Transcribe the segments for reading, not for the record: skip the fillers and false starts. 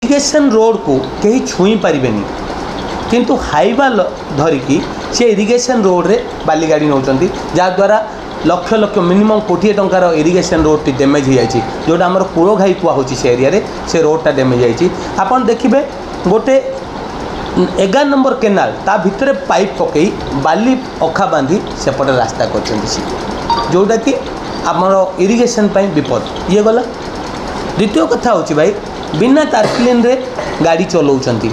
Irrigation road को कहीं छुई पारे किंतु हाइवा धरिकी से इरिगेशन रोड रे बाली गाड़ी नौ जहाद्वारा लक्ष लक्ष मिनिमम कोटी टंकार इरिगेशन रोड टी डैमेज हो जाए जोटा आम कूड़ घाई कुआ से एरिया रे से रोडटा डैमेज जाइए। आपड़ देखिए गोटे 11 नंबर केनाल ता भितर पाइप पकई बाली अखा बांधी सेपटे रास्ता कर जोटा कि आमर इरिगेशन पाई विपद ये गला। द्वितीय कथा होची भाई बिना तारपिलिन रे गाड़ी चलाउछंती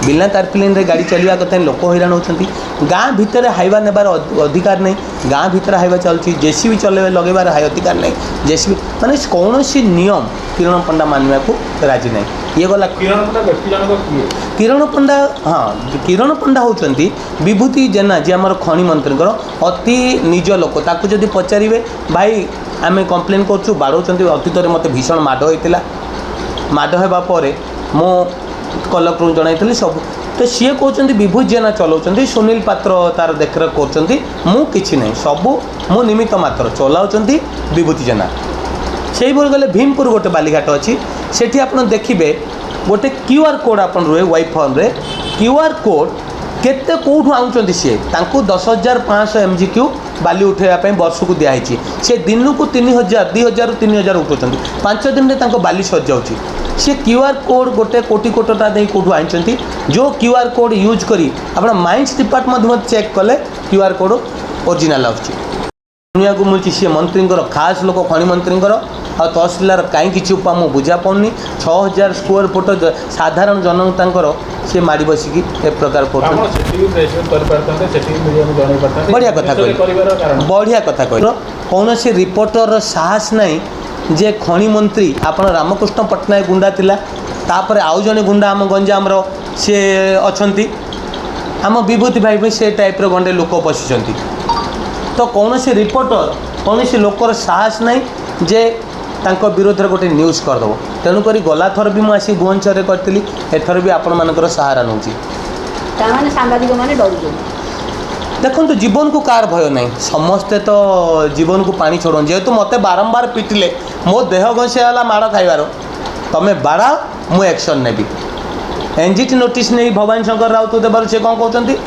बिना तारपिलिन रे गाड़ी चलवा कथा लोक हैरान होती। गाँ भितर हाइवा नेबार अधिकार नहीं गाँ भितर हाइवा चलुची जेसीबी चले लगेबार अधिकार नहीं जेसीबी माने कौन नियम किरण पंडा मानवा को राजी नहीं ये गला। किरण पंडा हाँ किरण पंडा होती विभूति जेना जी आम खनि मंत्री अति निज लोक ताकू जदि पचारे भाई आम कम्प्लेन करूँ बाड़ौं अतीत में मत भीषण माड़ होता माड़ होगापर मो कलेक्टर जन सब तो सी कहते विभूति जेना चलाऊँ सुनील पात्र तार देखरेख कर ना सबू मो निमित्त मात्र चलाऊँ विभूति जेना से गले भीमपुर गोटे बालीघाट अच्छी सेठी आप देखिए गोटे क्यूआर कोड आप रुहे वाइफर्म रे क्यूआर कोड केते कौटू आउंट सी 10,500 MGQ बाली उठाइवाई वर्ष को दिखाई सी दिन को 3,000 2,000 3,000 उठाऊँ 5 दिन में बाली सर जाऊँगी सी क्यूआर कोड गोटे कोटी कोटा नहीं कौटू आनी जो क्यूआर कोड यूज करी अपना माइंस डिपार्टमेंट चेक कले क्यूआर कोड ओरिजिनाल आनुया को मिली सी मंत्री खास लोक खनि मंत्री आ तहसिलदार कहीं किसी उपा मुझे बुझा पाऊनी 6,000 स्क्वायर फुट साधारण जनता सी माड़ी बसिकी ए प्रकार बढ़िया कथा बढ़िया कथा कह कौन से रिपोर्टर साहस नहीं जे खनि मंत्री आपण रामकृष्ण पट्टनायक गुंडा थिला तापर आउ जने गुंडा आम गंजाम सी अच्छी आम विभूति भाई भी से टाइप्र गंडे लोक बसी तो कौन से रिपोर्टर कौन से लोकर साहस नहीं जे तांको विरोध में गोटे न्यूज करदेव तेणुक गला थर भी मुझे भुवनेश्वर करी एथर भी आपण मानकर सहारा नौ सांबादिक मैंने डर देखो जीवन को कार भय नहीं समस्ते तो जीवन को पानी छोड़ जेहेतु मत बारंबार पिटिले मो देह घसीगला माड़ खाइबार तुम्हें बाड़ा मु एक्शन नेबी एनजीटी नोटिस नहीं भवानी शंकर राउत देवर से कौन कहते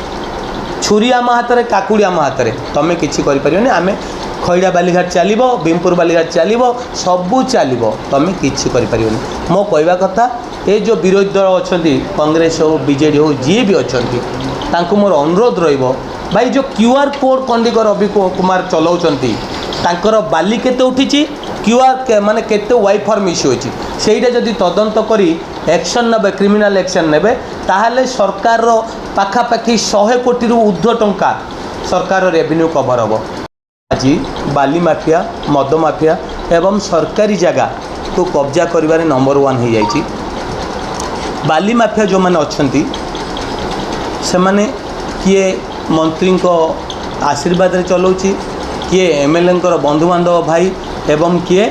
छुरी आम हाथ में काकुड़ी आम हाथ में तुम्हें किसी करें आम खैड़ा बालीघाट चलो भीमपुर बालीघाट चलो सबू चलो तुम्हें किसी करें मो कहवा कथा ये जो विरोधी दल अच्छा कांग्रेस हो बीजेडी हो जी भी अच्छा मोर अनुरोध रो भाई जो क्यूआर कोड कंडिकर रवि कुमार चलाउं बाली केते उठी क्यूआर माने केते वाइफर्म इश्यू होती सेटा जदि तदंत करी एक्शन ने क्रिमिनाल एक्शन ने ताहले सरकार पाखापाखि 100 कोटी ऊर्ध्व टंका सरकार रेवेन्यू कभर हम आज बाली माफिया मद माफिया एवं सरकारी जगह को कब्जा करिबारे नंबर 1 हो जाइए। बाली माफिया जो मैंने अच्छा से माने किए मंत्री को आशीर्वाद रे चलाउची किए एमएलए बंधुबांधव भाई एवं किए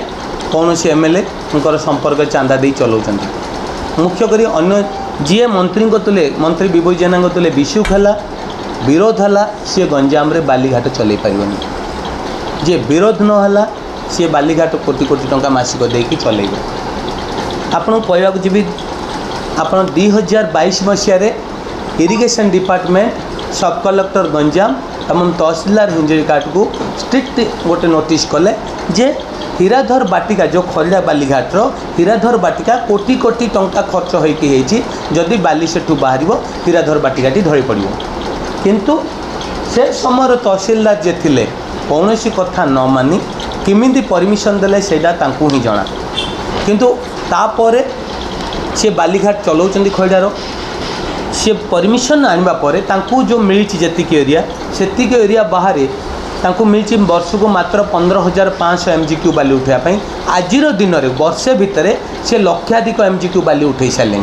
कौन से एमएलए संपर्क चांदा दे चलाउं मुख्य करी अन्य जी मंत्री को तुले मंत्री विभूति जेना को तुले विषुक है विरोध है सी गंजाम रे बालीघाट चल पारनी जे विरोध नहला सी बालीघाट कोटी कोटी टंका मासिक देकी चलेबे। आपन कहवाक जी आप 2022 मसीह इरिगेशन डिपार्टमेंट सब कलेक्टर गंजाम एवं तहसिलदार हिंजरीकाट को स्ट्रिक्ट गोटे नोटिस कले जे हीराधर बाटिका जो खरीड़ा बालीघाटर हीराधर बाटिका कोटी कोटी टंका खर्च होती जदि बाली सेठू बाहर हीराधर बाटिकाटी धरी पड़ो किंतु से समय तहसिलदार जे थिले कौन सी कथा न मानी किमिंदी परमिशन देले सेटा तांकू ही जना किंतु तापर से बालीघाट चलाउं खैडार सी परमिशन आनिबा परे तांकू जो मिली जेतिकी एरिया सेतिकी एरिया बाहर तांकू मिली वर्ष को मात्र 15,500 MGQ बाली उठाइवाई आज दिन में वर्षे भितर से लक्षाधिक MGQ बाली उठे सारे